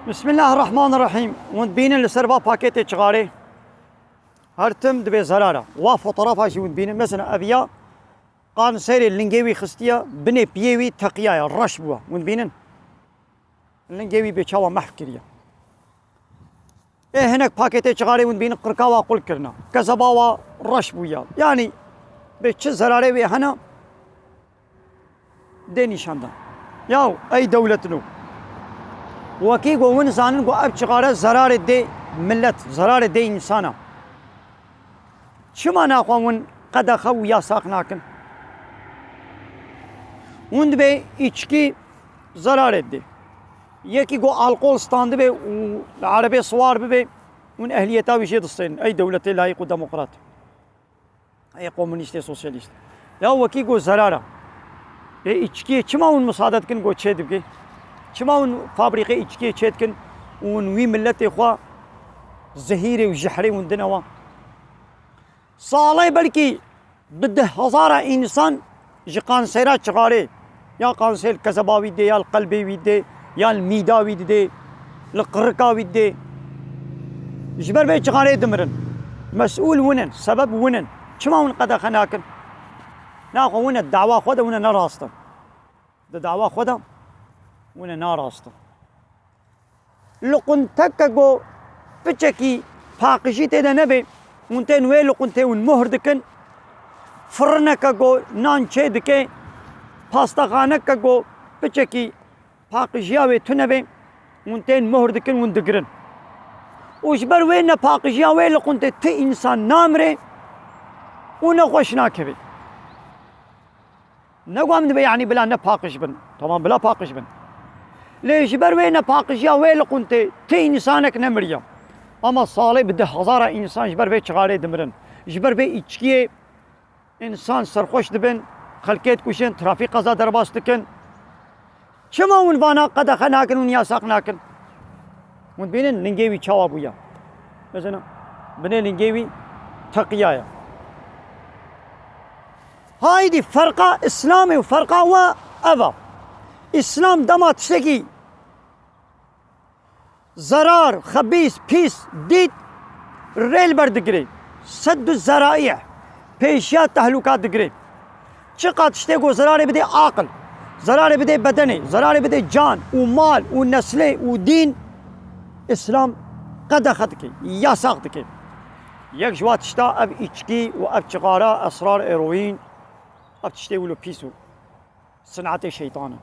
بسم الله الرحمن الرحيم. ونبين لسربا باكيتي شغالي هرتم دبي زرارة وافو طرفها شي ونبين مثلا أبيا قان سيري اللنجيوي خستيا بني بيوي تقيايا الرش بوا ونبين اللنجيوي بيشاوا محفكريا إيه هناك باكيتي شغالي ونبين قركاوا قل كرنا كزباوا رش بويا يعني بيتش زرارة وي هنا ديني شاندا ياو أي دولة نو وكي قو ونزانن قو أب شغارة زرارة دي ملت زرارة دي إنسانا شما ناقوون قد خو يا ساقناكن وند بي içki zarar etti. يكي قو الكول ستاند بي والعربي صوار بي ون اهليتها وشي تصين اي دولة لايق ديمقراط اي كومونيست سوسياليست يا وكي قو زرارة içki çima ون مساعدتكن قو تشيد بكي çima ون فابريقي içki تشيدكن ون وي ملتي خوا زهيري وجحري ون دنوا صالي بلكي بده هزارة إنسان جي قانسيرات شغاري يا قانسير كزباوي دي يا القلبي دي يا الميداوي دي القرقاوي دي جبر بي شغاري دمرن مسؤول ونن سبب ونن شما ون قد خناكن ناخو ون الدعوة خدا ون نراستن الدعوة خدا ون نراستن لقن تكاكو بچكي فاقشي تيدا نبي ونتين ويلو قنتي ونمهر دكن فرنكا جو نانچه دكي پاستخانكا جو بچكي پاقشياوي تنبي ونتين مهر دكن وندقرن وشبر وين پاقشيا ويلو قنتي تي انسان نامري ونخوش ناكبي نقوم نبي يعني بلا نپاقش بن طبعا بلا پاقش بن ليش بر وين پاقشيا ويلو قنتي تي انسانك نمريا اما صالح بده هزارة انسان جبر بي چغاري دمرن جبر بي içkiye انسان سرخوش دبن خلقيت كوشن ترافيق قضا درباس دكن شما ونفانا قد خناكن ونياساق ناكن ونبينن ننجيوي چاوا بويا مثلا بني ننجيوي تقيايا هايدي فرقة اسلامي وفرقة وابا اسلام دما تشتكي زرار خبيث بيس ديت ريل بردقري سد الزرائع بيشيات تهلكات دقري شقات تشتكو زراري بدي عاقل زراري بدي بدني زراري بدي جان ومال ونسلي ودين اسلام قد اخذك يا ساقتك يك جوات تشتا اب اتشكي واب شغارة اسرار ايروين اب تشتي ولو بيسو صنعتي شيطانه